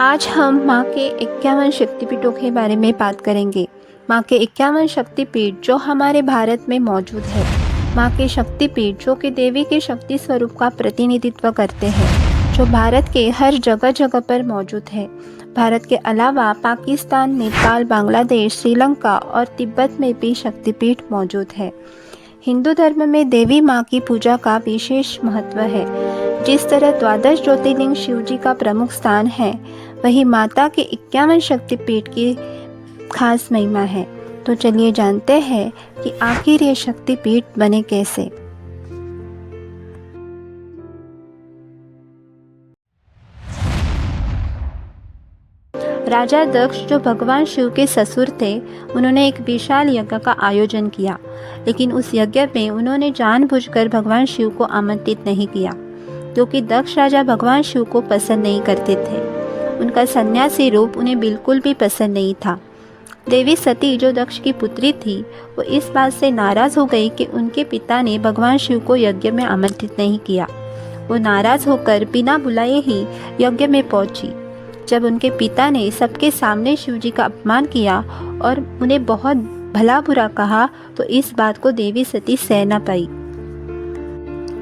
आज हम माँ के 51 शक्तिपीठों के बारे में बात करेंगे। माँ के 51 शक्तिपीठ जो हमारे भारत में मौजूद है। माँ के शक्तिपीठ जो कि देवी के शक्ति स्वरूप का प्रतिनिधित्व करते हैं, जो भारत के हर जगह जगह पर मौजूद है। भारत के अलावा पाकिस्तान, नेपाल, बांग्लादेश, श्रीलंका और तिब्बत में भी शक्तिपीठ मौजूद है। हिंदू धर्म में देवी माँ की पूजा का विशेष महत्व है। जिस तरह द्वादश ज्योतिर्लिंग शिव जी का प्रमुख स्थान है, वही माता के 51 शक्तिपीठ की खास महिमा है। तो चलिए जानते हैं कि आखिर ये शक्तिपीठ बने कैसे। राजा दक्ष जो भगवान शिव के ससुर थे, उन्होंने एक विशाल यज्ञ का आयोजन किया, लेकिन उस यज्ञ में उन्होंने जानबूझकर भगवान शिव को आमंत्रित नहीं किया, क्योंकि दक्ष राजा भगवान शिव को पसंद नहीं करते थे। उनका सन्यासी रूप उन्हें बिल्कुल भी पसंद नहीं था। देवी सती जो दक्ष की पुत्री थी, वो इस बात से नाराज़ हो गई कि उनके पिता ने भगवान शिव को यज्ञ में आमंत्रित नहीं किया। वो नाराज़ होकर बिना बुलाए ही यज्ञ में पहुंची। जब उनके पिता ने सबके सामने शिव जी का अपमान किया और उन्हें बहुत भला बुरा कहा, तो इस बात को देवी सती सह न पाई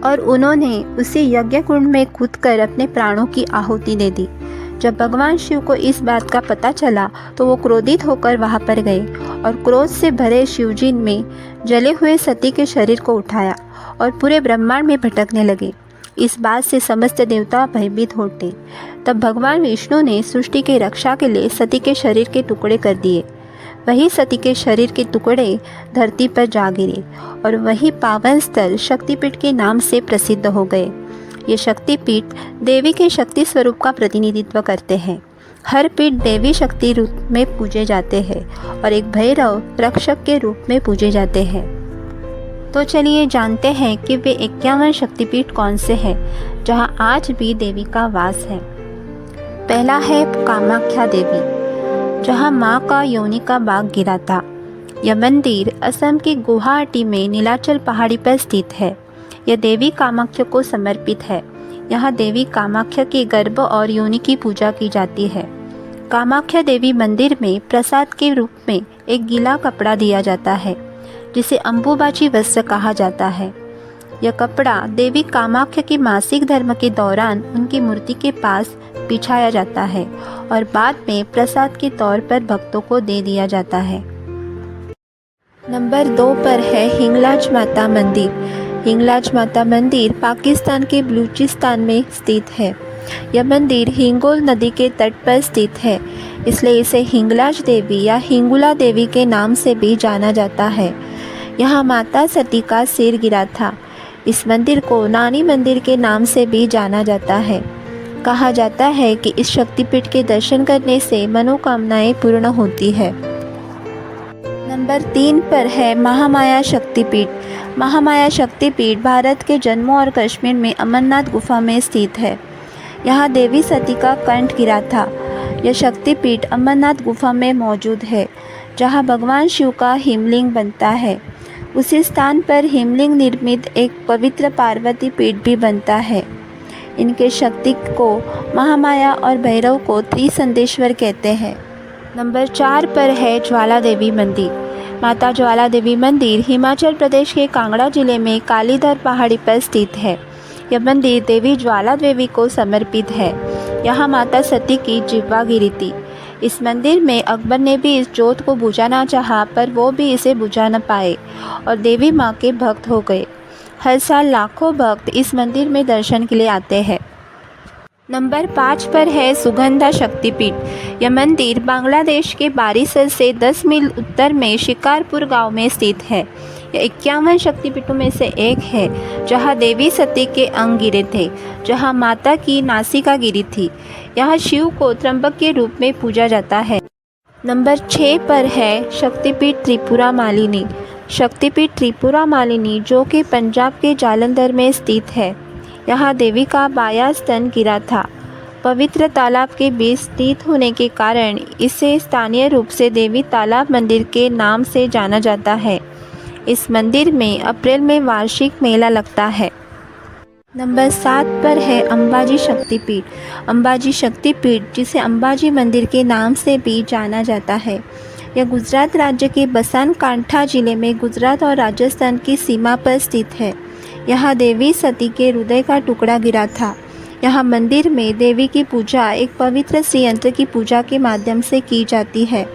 और उन्होंने उसी यज्ञ कुंड में कूदकर अपने प्राणों की आहुति दे दी। जब भगवान शिव को इस बात का पता चला, तो वो क्रोधित होकर वहां पर गए और क्रोध से भरे शिवजी में जले हुए सती के शरीर को उठाया और पूरे ब्रह्मांड में भटकने लगे। इस बात से समस्त देवता भयभीत हो उठे। तब भगवान विष्णु ने सृष्टि की रक्षा के लिए सती के शरीर के टुकड़े कर दिए। वही सती के शरीर के टुकड़े धरती पर जा गिरे और वही पावन स्थल शक्तिपीठ के नाम से प्रसिद्ध हो गए। ये शक्तिपीठ देवी के शक्ति स्वरूप का प्रतिनिधित्व करते हैं। हर पीठ देवी शक्ति रूप में पूजे जाते हैं और एक भैरव रक्षक के रूप में पूजे जाते हैं। तो चलिए जानते हैं कि वे 51 शक्तिपीठ कौन से हैं, जहां आज भी देवी का वास है। पहला है कामाख्या देवी, जहां मां का योनि का बाग गिरा था। यह मंदिर असम की गुवाहाटी में नीलाचल पहाड़ी पर स्थित है। यह देवी कामाख्या को समर्पित है। यहाँ देवी कामाख्या के गर्भ और योनि की पूजा की जाती है। कामाख्या देवी मंदिर में प्रसाद के रूप में एक गीला कपड़ा दिया जाता है, जिसे अम्बुबाची वस्त्र कहा जाता है। यह कपड़ा देवी कामाख्या के मासिक धर्म के दौरान उनकी मूर्ति के पास बिछाया जाता है और बाद में प्रसाद के तौर पर भक्तों को दे दिया जाता है। नंबर 2 पर है हिंगलाज माता मंदिर। हिंगलाज माता मंदिर पाकिस्तान के बलूचिस्तान में स्थित है। यह मंदिर हिंगोल नदी के तट पर स्थित है, इसलिए इसे हिंगलाज देवी या हिंगुला देवी के नाम से भी जाना जाता है। यहाँ माता सती का सिर गिरा था। इस मंदिर को नानी मंदिर के नाम से भी जाना जाता है। कहा जाता है कि इस शक्तिपीठ के दर्शन करने से मनोकामनाएं पूर्ण होती है। नंबर 3 पर है महामाया शक्तिपीठ। महामाया शक्तिपीठ भारत के जम्मू और कश्मीर में अमरनाथ गुफा में स्थित है। यहाँ देवी सती का कंठ गिरा था। यह शक्तिपीठ अमरनाथ गुफा में मौजूद है, जहाँ भगवान शिव का हिमलिंग बनता है। उसी स्थान पर हिमलिंग निर्मित एक पवित्र पार्वती पीठ भी बनता है। इनके शक्ति को महामाया और भैरव को त्रिसंदेश्वर कहते हैं। नंबर 4 पर है ज्वाला देवी मंदिर। माता ज्वाला देवी मंदिर हिमाचल प्रदेश के कांगड़ा जिले में कालीधर पहाड़ी पर स्थित है। यह मंदिर देवी ज्वाला देवी को समर्पित है। यहाँ माता सती की जिह्वा गिरी थी। इस मंदिर में अकबर ने भी इस जोत को बुझाना चाहा, पर वो भी इसे बुझा न पाए और देवी माँ के भक्त हो गए। हर साल लाखों भक्त इस मंदिर में दर्शन के लिए आते हैं। नंबर 5 पर है सुगंधा शक्तिपीठ। यह मंदिर बांग्लादेश के बारिसर से 10 मील उत्तर में शिकारपुर गांव में स्थित है। यह 51 शक्तिपीठों में से एक है, जहां देवी सती के अंग गिरे थे, जहां माता की नासिका गिरी थी। यहाँ शिव को त्र्यंबक के रूप में पूजा जाता है। नंबर 6 पर है शक्तिपीठ त्रिपुरा मालिनी। शक्तिपीठ त्रिपुरा मालिनी जो कि पंजाब के जालंधर में स्थित है। यहाँ देवी का बायां स्तन गिरा था। पवित्र तालाब के बीच स्थित होने के कारण इसे स्थानीय रूप से देवी तालाब मंदिर के नाम से जाना जाता है। इस मंदिर में अप्रैल में वार्षिक मेला लगता है। नंबर 7 पर है अंबाजी शक्तिपीठ। अंबाजी शक्तिपीठ, जिसे अंबाजी मंदिर के नाम से भी जाना जाता है, यह गुजरात राज्य के बसानकांठा जिले में गुजरात और राजस्थान की सीमा पर स्थित है। यहाँ देवी सती के हृदय का टुकड़ा गिरा था। यहाँ मंदिर में देवी की पूजा एक पवित्र श्री यंत्र की पूजा के माध्यम से की जाती है।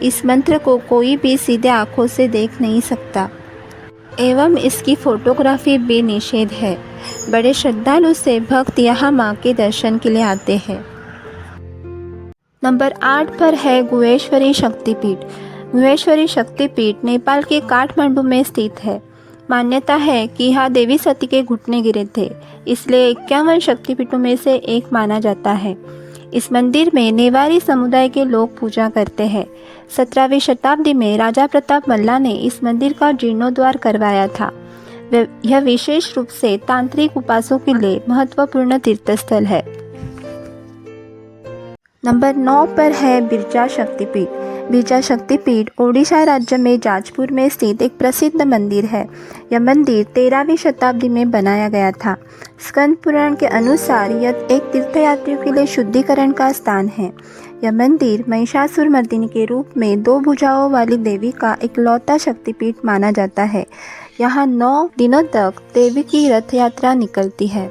इस मंत्र को कोई भी सीधे आँखों से देख नहीं सकता एवं इसकी फोटोग्राफी भी निषेध है। बड़े श्रद्धालु से भक्त यहाँ माँ के दर्शन के लिए आते हैं। नंबर 8 पर है गुहेश्वरी शक्तिपीठ। गुहेश्वरी शक्तिपीठ नेपाल के काठमांडू में स्थित है। मान्यता है कि यहाँ देवी सती के घुटने गिरे थे, इसलिए 51 शक्तिपीठों में से एक माना जाता है। इस मंदिर में नेवारी समुदाय के लोग पूजा करते हैं। 17वीं शताब्दी में राजा प्रताप मल्ला ने इस मंदिर का जीर्णोद्धार करवाया था। यह विशेष रूप से तांत्रिक उपासकों के लिए महत्वपूर्ण तीर्थस्थल है। नंबर 9 पर है बिरजा शक्तिपीठ। बिरजा शक्तिपीठ ओडिशा राज्य में जाजपुर में स्थित एक प्रसिद्ध मंदिर है। यह मंदिर 13वीं शताब्दी में बनाया गया था। स्कंद पुराण के अनुसार यह एक तीर्थयात्रियों के लिए शुद्धिकरण का स्थान है। यह मंदिर महिषासुर मर्दिनी के रूप में 2 भुजाओं वाली देवी का इकलौता शक्तिपीठ माना जाता है। यहाँ 9 दिनों तक देवी की रथ यात्रा निकलती है।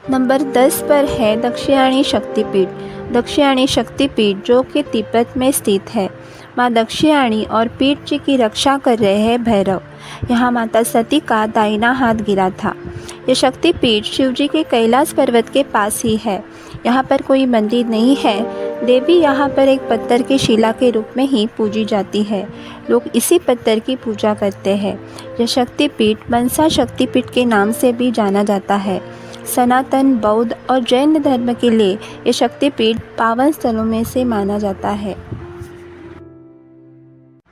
नंबर 10 पर है दक्षिणायनी शक्तिपीठ। दक्षिणायनी शक्तिपीठ, जो कि तिब्बत में स्थित है। माँ दक्षिणायनी और पीठ जी की रक्षा कर रहे हैं भैरव। यहाँ माता सती का दाहिना हाथ गिरा था। यह शक्तिपीठ शिवजी के कैलाश पर्वत के पास ही है। यहाँ पर कोई मंदिर नहीं है। देवी यहाँ पर एक पत्थर की शिला के रूप में ही पूजी जाती है। लोग इसी पत्थर की पूजा करते हैं। यह शक्तिपीठ मनसा शक्तिपीठ के नाम से भी जाना जाता है। सनातन, बौद्ध और जैन धर्म के लिए ये शक्तिपीठ पावन स्थलों में से माना जाता है।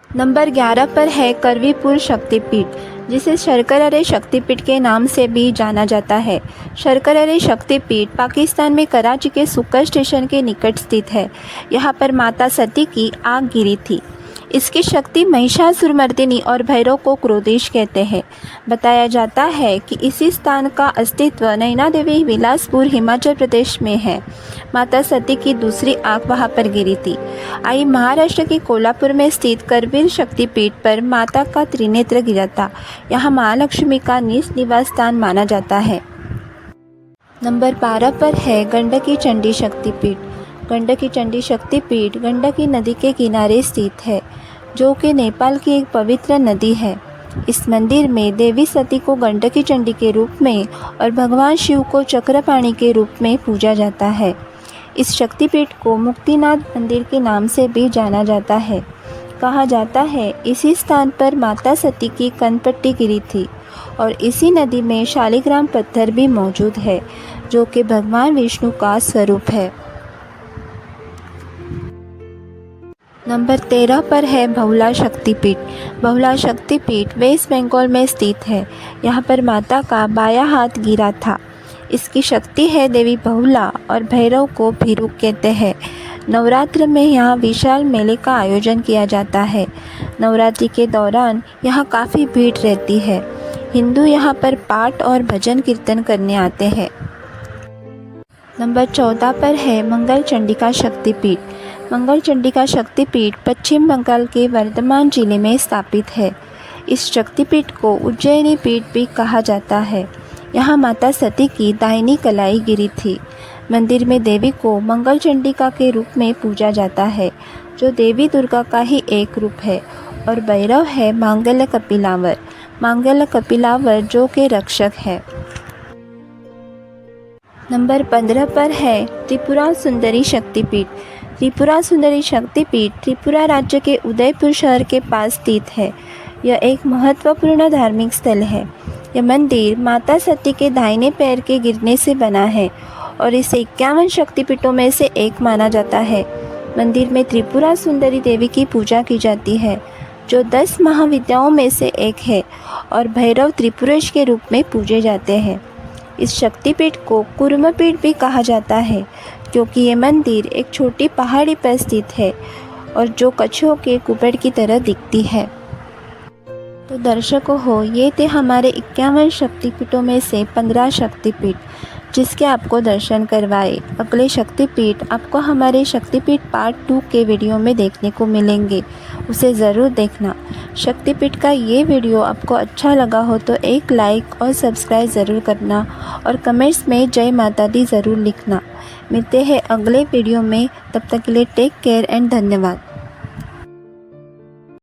नंबर 11 पर है करवीपुर शक्तिपीठ, जिसे शर्करारे शक्तिपीठ के नाम से भी जाना जाता है। शर्करारे शक्तिपीठ पाकिस्तान में कराची के सुकर स्टेशन के निकट स्थित है। यहाँ पर माता सती की आग गिरी थी। इसकी शक्ति महिषासुरमर्दिनी और भैरव को क्रोधेश कहते हैं। बताया जाता है कि इसी स्थान का अस्तित्व नैना देवी बिलासपुर हिमाचल प्रदेश में है। माता सती की दूसरी आंख वहां पर गिरी थी। महाराष्ट्र के कोल्हापुर में स्थित करवीर शक्तिपीठ पर माता का त्रिनेत्र गिरा था। यहाँ महालक्ष्मी का निवास स्थान माना जाता है। नंबर 12 पर है गंडकी चंडी शक्तिपीठ। गंडकी चंडी शक्तिपीठ गंडकी नदी के किनारे स्थित है, जो कि नेपाल की एक पवित्र नदी है। इस मंदिर में देवी सती को गंडकी चंडी के रूप में और भगवान शिव को चक्रपाणी के रूप में पूजा जाता है। इस शक्तिपीठ को मुक्तिनाथ मंदिर के नाम से भी जाना जाता है। कहा जाता है इसी स्थान पर माता सती की कनपट्टी गिरी थी और इसी नदी में शालिग्राम पत्थर भी मौजूद है, जो कि भगवान विष्णु का स्वरूप है। नंबर 13 पर है बहुला शक्तिपीठ। बहुला शक्तिपीठ वेस्ट बंगाल में स्थित है। यहाँ पर माता का बायां हाथ गिरा था। इसकी शक्ति है देवी बहुला और भैरव को भीरुक कहते हैं। नवरात्र में यहाँ विशाल मेले का आयोजन किया जाता है। नवरात्रि के दौरान यहाँ काफ़ी भीड़ रहती है। हिंदू यहाँ पर पाठ और भजन कीर्तन करने आते हैं। नंबर 14 पर है मंगल चंडिका शक्तिपीठ। मंगल चंडिका शक्तिपीठ पश्चिम बंगाल के वर्धमान जिले में स्थापित है। इस शक्तिपीठ को उज्जैनी पीठ भी कहा जाता है। यहाँ माता सती की दाहिनी कलाई गिरी थी। मंदिर में देवी को मंगल चंडिका के रूप में पूजा जाता है, जो देवी दुर्गा का ही एक रूप है, और भैरव है मांगल्य कपिलावर। मांगल्य कपिलावर जो के रक्षक है। नंबर 15 पर है त्रिपुरा सुंदरी शक्तिपीठ। त्रिपुरा सुंदरी शक्तिपीठ त्रिपुरा राज्य के उदयपुर शहर के पास स्थित है। यह एक महत्वपूर्ण धार्मिक स्थल है। यह मंदिर माता सती के दाहिने पैर के गिरने से बना है और इसे 51 शक्तिपीठों में से एक माना जाता है। मंदिर में त्रिपुरा सुंदरी देवी की पूजा की जाती है, जो 10 महाविद्याओं में से एक है, और भैरव त्रिपुरेश के रूप में पूजे जाते हैं। इस शक्तिपीठ को कुर्मपीठ भी कहा जाता है, क्योंकि ये मंदिर एक छोटी पहाड़ी पर स्थित है और जो कछुओं के कुबड़ की तरह दिखती है। तो दर्शकों हो, ये थे हमारे 51 शक्तिपीठों में से 15 शक्तिपीठ जिसके आपको दर्शन करवाए। अगले शक्तिपीठ आपको हमारे शक्तिपीठ पार्ट 2 के वीडियो में देखने को मिलेंगे, उसे ज़रूर देखना। शक्तिपीठ का ये वीडियो आपको अच्छा लगा हो तो एक लाइक और सब्सक्राइब ज़रूर करना और कमेंट्स में जय माता दी ज़रूर लिखना। मिलते हैं अगले वीडियो में, तब तक के लिए टेक केयर एंड धन्यवाद।